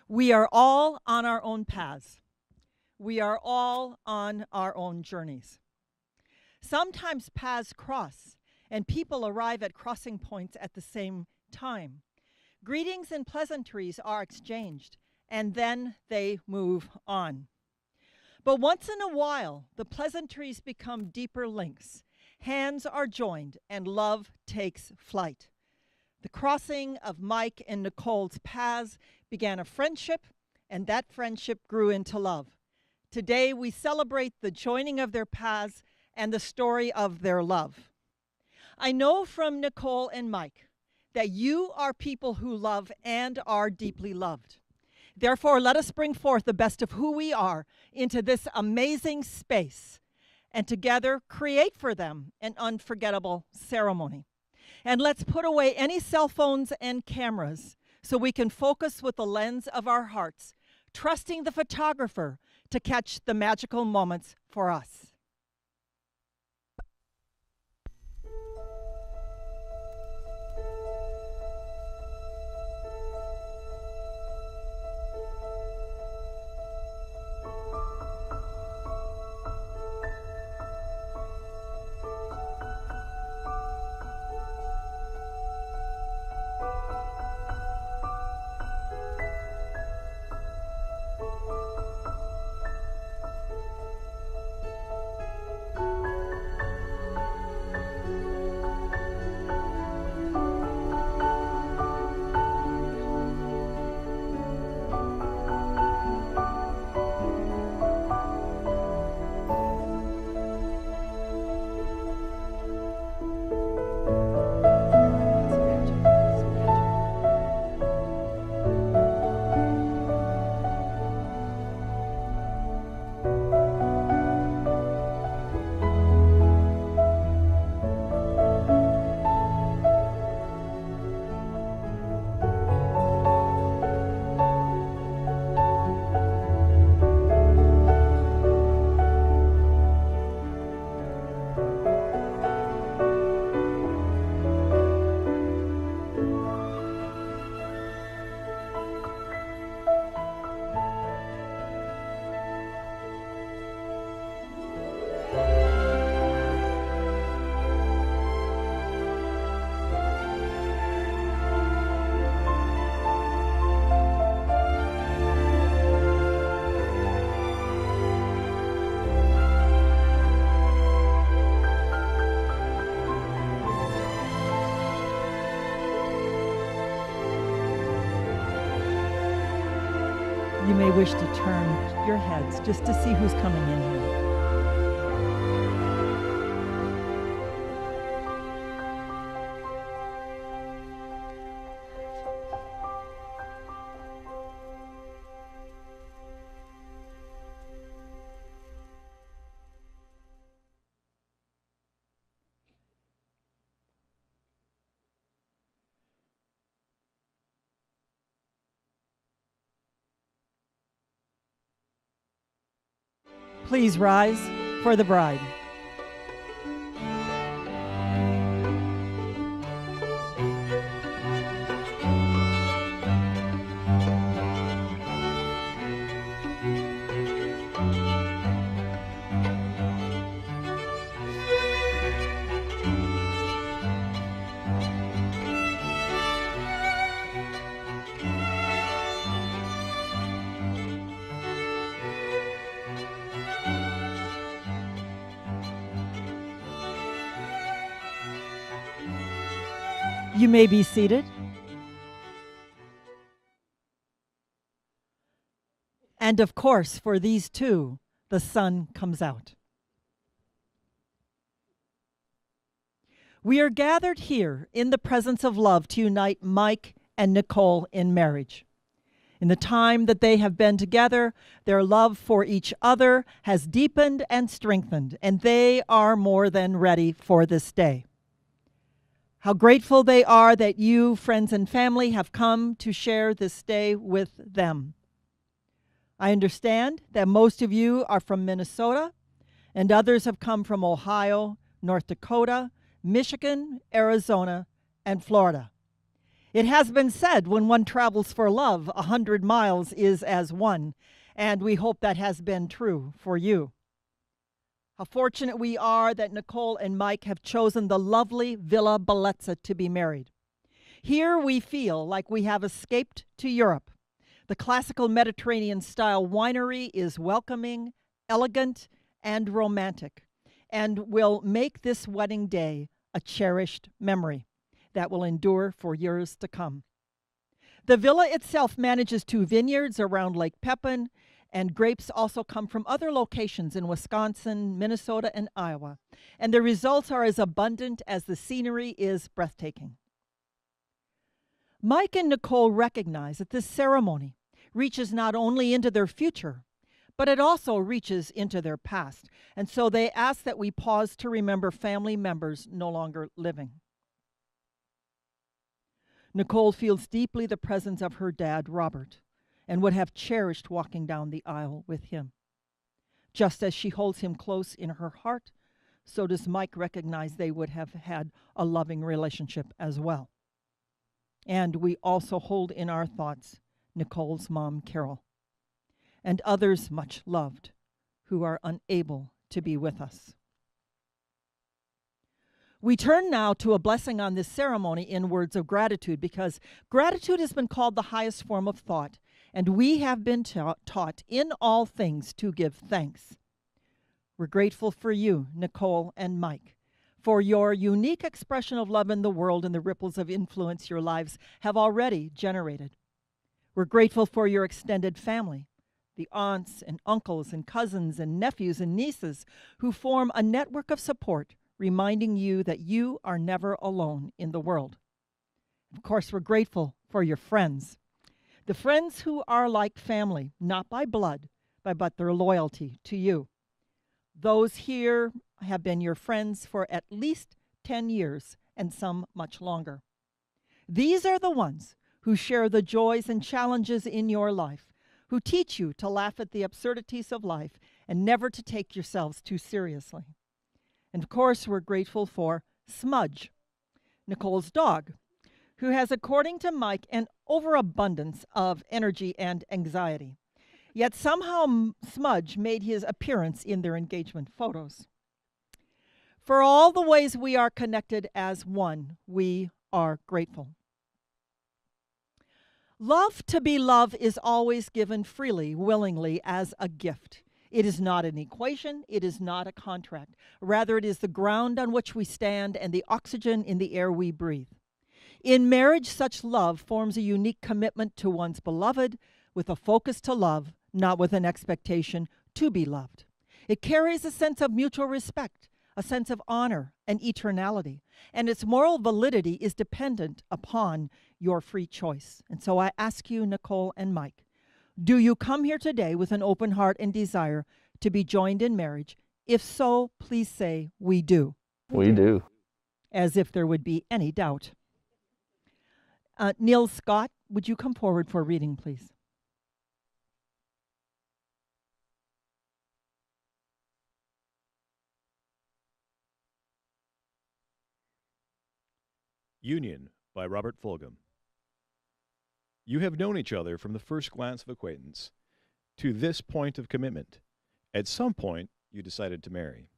We are all on our own paths. We are all on our own journeys. Sometimes paths cross, and people arrive at crossing points at the same time. Greetings and pleasantries are exchanged, and then they move on. But once in a while, the pleasantries become deeper links. Hands are joined, and love takes flight. The crossing of Mike and Nicole's paths began a friendship, and that friendship grew into love. Today, we celebrate the joining of their paths and the story of their love. I know from Nicole and Mike that you are people who love and are deeply loved. Therefore, let us bring forth the best of who we are into this amazing space and together create for them an unforgettable ceremony. And let's put away any cell phones and cameras so we can focus with the lens of our hearts, trusting the photographer to catch the magical moments for us. You may wish to turn your heads just to see who's coming in here. Please rise for the bride. You may be seated. And of course, for these two, the sun comes out. We are gathered here in the presence of love to unite Mike and Nicole in marriage. In the time that they have been together, their love for each other has deepened and strengthened, and they are more than ready for this day. How grateful they are that you, friends and family, have come to share this day with them. I understand that most of you are from Minnesota, and others have come from Ohio, North Dakota, Michigan, Arizona, and Florida. It has been said, when one travels for love, 100 miles is as one, and we hope that has been true for you. How fortunate we are that Nicole and Mike have chosen the lovely Villa Bellezza to be married. Here we feel like we have escaped to Europe. The classical Mediterranean-style winery is welcoming, elegant, and romantic, and will make this wedding day a cherished memory that will endure for years to come. The villa itself manages 2 vineyards around Lake Pepin, and grapes also come from other locations in Wisconsin, Minnesota, and Iowa, and the results are as abundant as the scenery is breathtaking. Mike and Nicole recognize that this ceremony reaches not only into their future, but it also reaches into their past, and so they ask that we pause to remember family members no longer living. Nicole feels deeply the presence of her dad, Robert, and would have cherished walking down the aisle with him. Just as she holds him close in her heart, so does Mike recognize they would have had a loving relationship as well. And we also hold in our thoughts Nicole's mom, Carol, and others much loved who are unable to be with us. We turn now to a blessing on this ceremony in words of gratitude, because gratitude has been called the highest form of thought, and we have been taught in all things to give thanks. We're grateful for you, Nicole and Mike, for your unique expression of love in the world and the ripples of influence your lives have already generated. We're grateful for your extended family, the aunts and uncles and cousins and nephews and nieces who form a network of support, reminding you that you are never alone in the world. Of course, we're grateful for your friends, the friends who are like family, not by blood, but their loyalty to you. Those here have been your friends for at least 10 years, and some much longer. These are the ones who share the joys and challenges in your life, who teach you to laugh at the absurdities of life and never to take yourselves too seriously. And of course, we're grateful for Smudge, Nicole's dog, who has, according to Mike, an overabundance of energy and anxiety. Yet somehow Smudge made his appearance in their engagement photos. For all the ways we are connected as one, we are grateful. Love to be love is always given freely, willingly, as a gift. It is not an equation, it is not a contract. Rather, it is the ground on which we stand and the oxygen in the air we breathe. In marriage, such love forms a unique commitment to one's beloved with a focus to love, not with an expectation to be loved. It carries a sense of mutual respect, a sense of honor and eternality, and its moral validity is dependent upon your free choice. And so I ask you, Nicole and Mike, do you come here today with an open heart and desire to be joined in marriage? If so, please say, we do. We do. As if there would be any doubt. Neil Scott, would you come forward for reading, please? Union by Robert Fulgham. You have known each other from the first glance of acquaintance to this point of commitment. At some point, you decided to marry.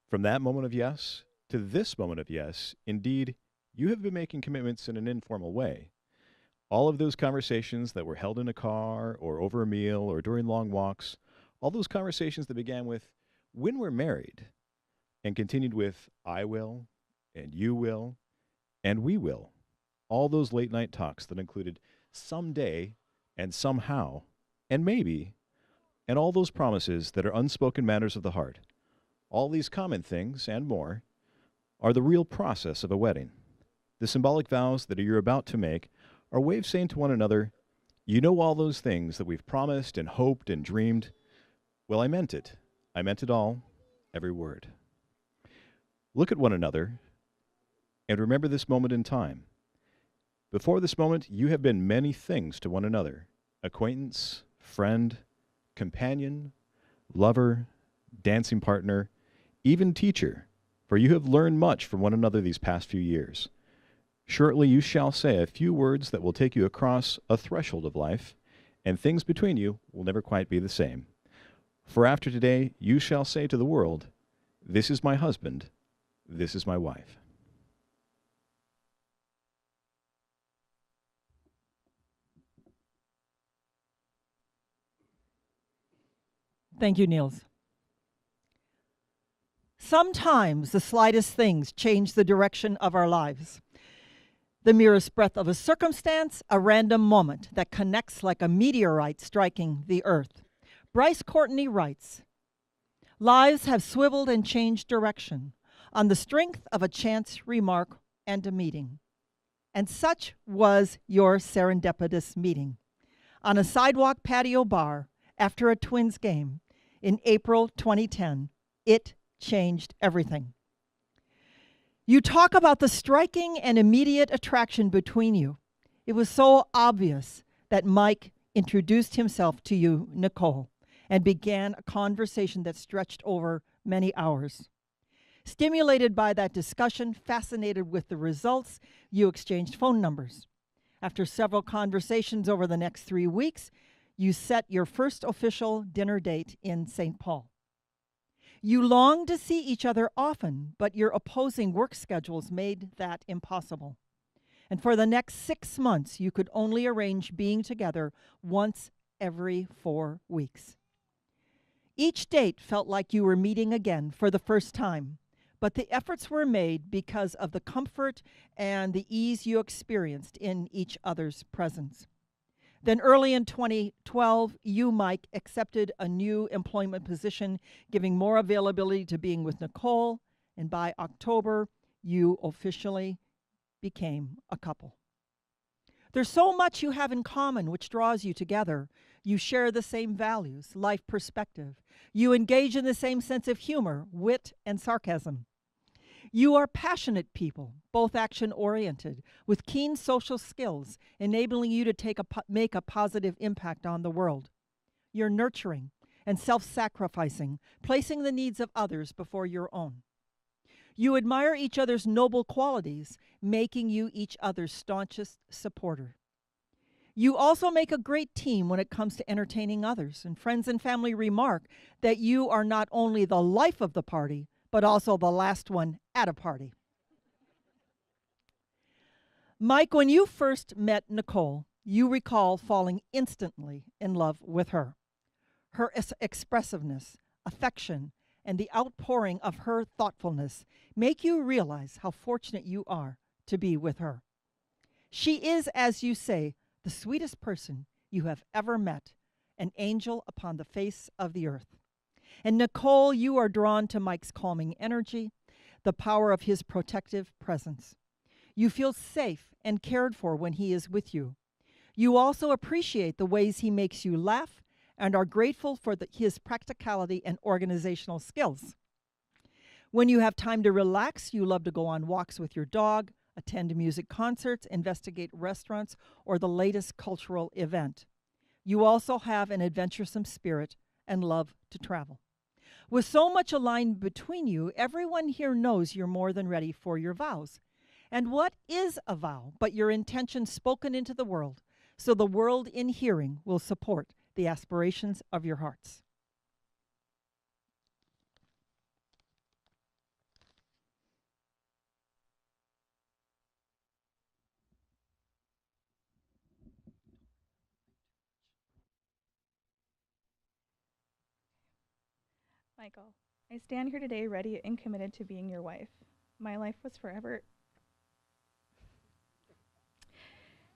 From that moment of yes to this moment of yes, indeed, you have been making commitments in an informal way. All of those conversations that were held in a car or over a meal or during long walks, all those conversations that began with, when we're married, and continued with, I will, and you will, and we will. All those late night talks that included someday and somehow and maybe, and all those promises that are unspoken matters of the heart. All these common things and more are the real process of a wedding. The symbolic vows that you're about to make are a way of saying to one another, you know all those things that we've promised and hoped and dreamed. Well, I meant it. I meant it all, every word. Look at one another and remember this moment in time. Before this moment, you have been many things to one another: acquaintance, friend, companion, lover, dancing partner, even teacher, for you have learned much from one another these past few years. Shortly you shall say a few words that will take you across a threshold of life, and things between you will never quite be the same. For after today you shall say to the world, "This is my husband, this is my wife." Thank you, Niels. Sometimes the slightest things change the direction of our lives. The merest breath of a circumstance, a random moment that connects like a meteorite striking the earth. Bryce Courtney writes, "Lives have swiveled and changed direction on the strength of a chance remark and a meeting." And such was your serendipitous meeting. On a sidewalk patio bar after a Twins game in April 2010, it changed everything. You talk about the striking and immediate attraction between you. It was so obvious that Mike introduced himself to you, Nicole, and began a conversation that stretched over many hours. Stimulated by that discussion, fascinated with the results, you exchanged phone numbers. After several conversations over the next 3 weeks, you set your first official dinner date in St. Paul. You longed to see each other often, but your opposing work schedules made that impossible. And for the next 6 months, you could only arrange being together once every 4 weeks. Each date felt like you were meeting again for the first time, but the efforts were made because of the comfort and the ease you experienced in each other's presence. Then early in 2012, you, Mike, accepted a new employment position, giving more availability to being with Nicole, and by October, you officially became a couple. There's so much you have in common which draws you together. You share the same values, life perspective. You engage in the same sense of humor, wit, and sarcasm. You are passionate people, both action-oriented, with keen social skills, enabling you to make a positive impact on the world. You're nurturing and self-sacrificing, placing the needs of others before your own. You admire each other's noble qualities, making you each other's staunchest supporter. You also make a great team when it comes to entertaining others, and friends and family remark that you are not only the life of the party, but also the last one at a party. Mike, when you first met Nicole, you recall falling instantly in love with her. Her expressiveness, affection, and the outpouring of her thoughtfulness make you realize how fortunate you are to be with her. She is, as you say, the sweetest person you have ever met, an angel upon the face of the earth. And Nicole, you are drawn to Mike's calming energy, the power of his protective presence. You feel safe and cared for when he is with you. You also appreciate the ways he makes you laugh and are grateful for his practicality and organizational skills. When you have time to relax, you love to go on walks with your dog, attend music concerts, investigate restaurants, or the latest cultural event. You also have an adventuresome spirit and love to travel. With so much aligned between you, everyone here knows you're more than ready for your vows. And what is a vow but your intention spoken into the world, so the world in hearing will support the aspirations of your hearts? Michael, I stand here today ready and committed to being your wife. My life was forever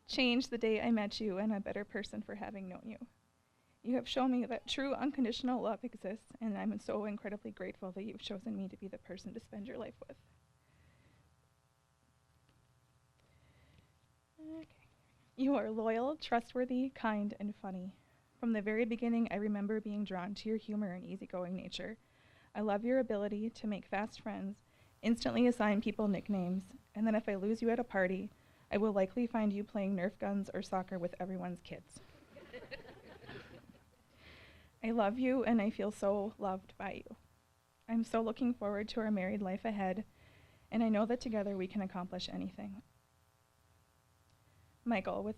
changed the day I met you, and I'm a better person for having known you. You have shown me that true unconditional love exists, and I'm so incredibly grateful that you've chosen me to be the person to spend your life with. Okay. You are loyal, trustworthy, kind, and funny. From the very beginning, I remember being drawn to your humor and easygoing nature. I love your ability to make fast friends, instantly assign people nicknames, and then if I lose you at a party, I will likely find you playing Nerf guns or soccer with everyone's kids. I love you, and I feel so loved by you. I'm so looking forward to our married life ahead, and I know that together we can accomplish anything. Michael, with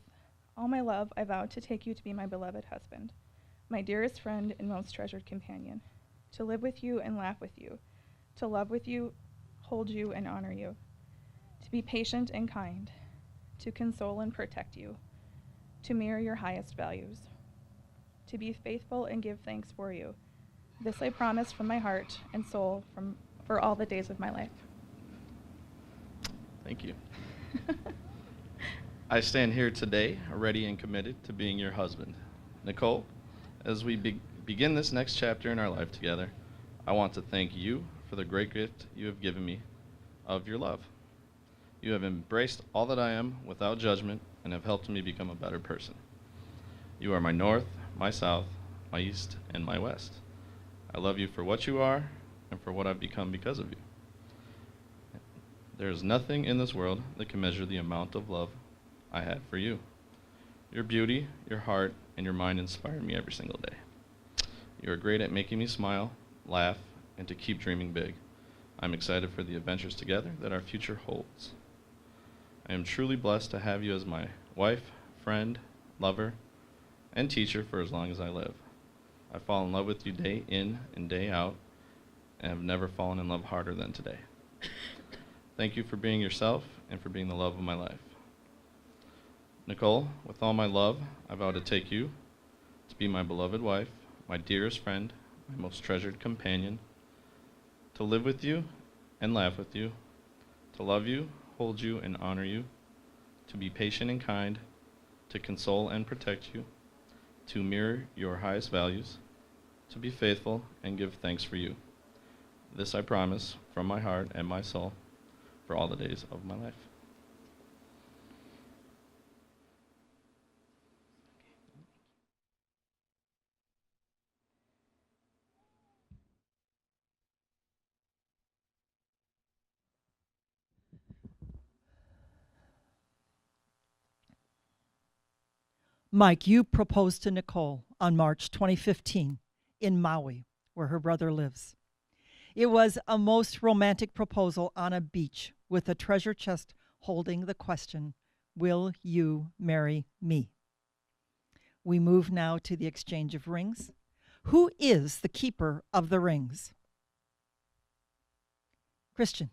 all my love, I vow to take you to be my beloved husband, my dearest friend and most treasured companion, to live with you and laugh with you, to love with you, hold you and honor you, to be patient and kind, to console and protect you, to mirror your highest values, to be faithful and give thanks for you. This I promise from my heart and soul for all the days of my life. Thank you. I stand here today ready and committed to being your husband. Nicole, as we begin this next chapter in our life together, I want to thank you for the great gift you have given me of your love. You have embraced all that I am without judgment and have helped me become a better person. You are my north, my south, my east, and my west. I love you for what you are and for what I've become because of you. There is nothing in this world that can measure the amount of love I had for you. Your beauty, your heart, and your mind inspire me every single day. You are great at making me smile, laugh, and to keep dreaming big. I'm excited for the adventures together that our future holds. I am truly blessed to have you as my wife, friend, lover, and teacher for as long as I live. I fall in love with you day in and day out, and have never fallen in love harder than today. Thank you for being yourself and for being the love of my life. Nicole, with all my love, I vow to take you to be my beloved wife, my dearest friend, my most treasured companion, to live with you and laugh with you, to love you, hold you, and honor you, to be patient and kind, to console and protect you, to mirror your highest values, to be faithful and give thanks for you. This I promise from my heart and my soul for all the days of my life. Mike, you proposed to Nicole on March 2015 in Maui, where her brother lives. It was a most romantic proposal on a beach with a treasure chest holding the question, will you marry me? We move now to the exchange of rings. Who is the keeper of the rings? Christian.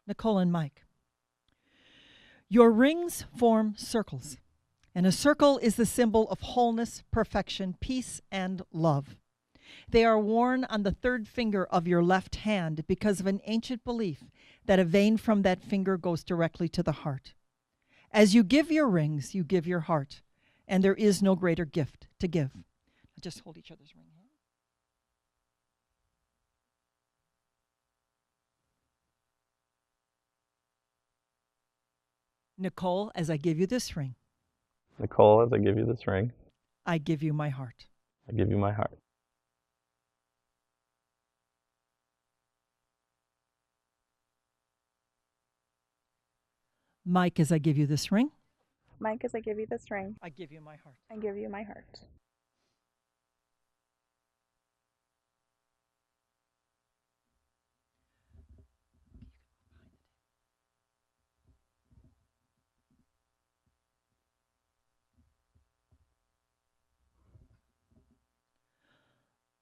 Nicole and Mike. Your rings form circles, and a circle is the symbol of wholeness, perfection, peace, and love. They are worn on the third finger of your left hand because of an ancient belief that a vein from that finger goes directly to the heart. As you give your rings, you give your heart, and there is no greater gift to give. Just hold each other's ring hand. Nicole, as I give you this ring, Nicole, as I give you this ring, I give you my heart. I give you my heart. Mike, as I give you this ring, Mike, as I give you this ring, I give you my heart. I give you my heart.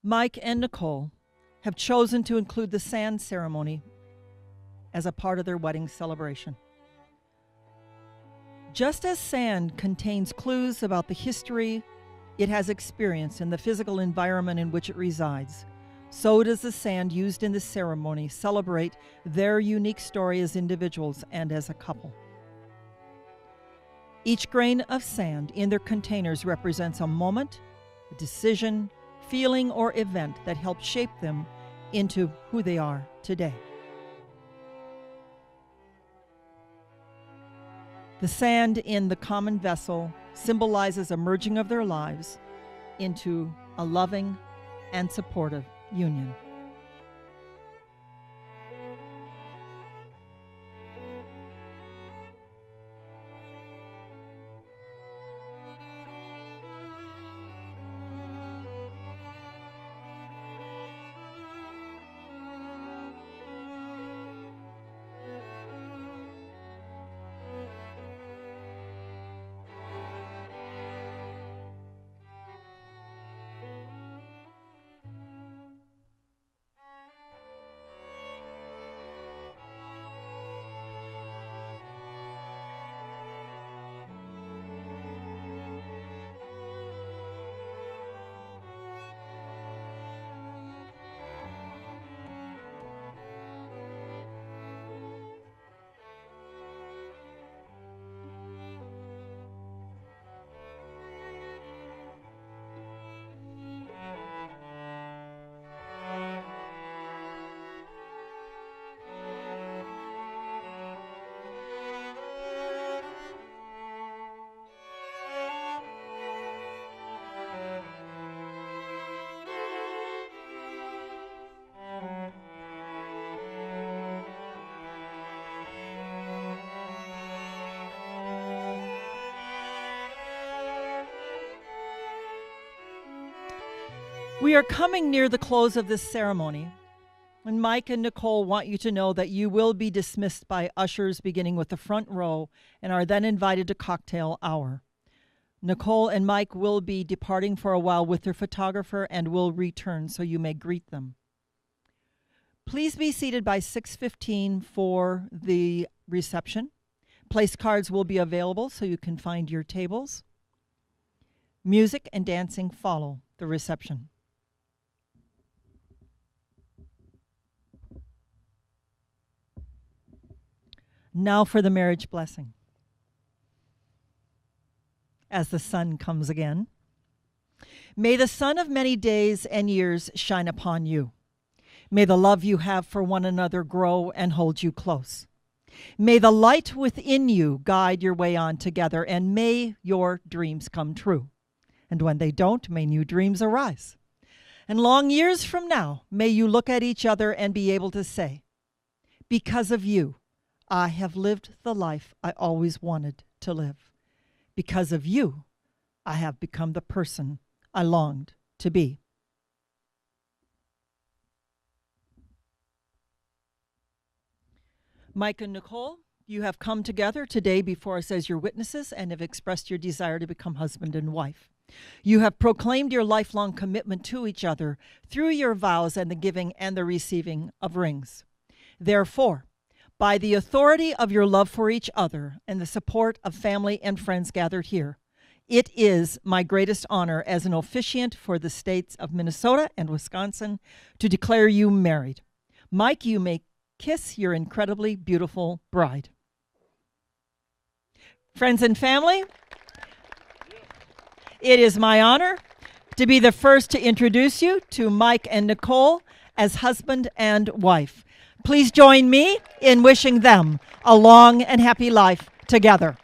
Mike and Nicole have chosen to include the sand ceremony as a part of their wedding celebration. Just as sand contains clues about the history it has experienced and the physical environment in which it resides, so does the sand used in this ceremony celebrate their unique story as individuals and as a couple. Each grain of sand in their containers represents a moment, a decision, feeling, or event that helped shape them into who they are today. The sand in the common vessel symbolizes a merging of their lives into a loving and supportive union. We are coming near the close of this ceremony, and Mike and Nicole want you to know that you will be dismissed by ushers beginning with the front row and are then invited to cocktail hour. Nicole and Mike will be departing for a while with their photographer and will return, so you may greet them. Please be seated by 6:15 for the reception. Place cards will be available so you can find your tables. Music and dancing follow the reception. Now for the marriage blessing. As the sun comes again, may the sun of many days and years shine upon you. May the love you have for one another grow and hold you close. May the light within you guide your way on together, and may your dreams come true. And when they don't, may new dreams arise. And long years from now, may you look at each other and be able to say, because of you, I have lived the life I always wanted to live. Because of you, I have become the person I longed to be. Mike and Nicole, you have come together today before us as your witnesses and have expressed your desire to become husband and wife. You have proclaimed your lifelong commitment to each other through your vows and the giving and the receiving of rings. Therefore, by the authority of your love for each other and the support of family and friends gathered here, it is my greatest honor as an officiant for the states of Minnesota and Wisconsin to declare you married. Mike, you may kiss your incredibly beautiful bride. Friends and family, it is my honor to be the first to introduce you to Mike and Nicole as husband and wife. Please join me in wishing them a long and happy life together.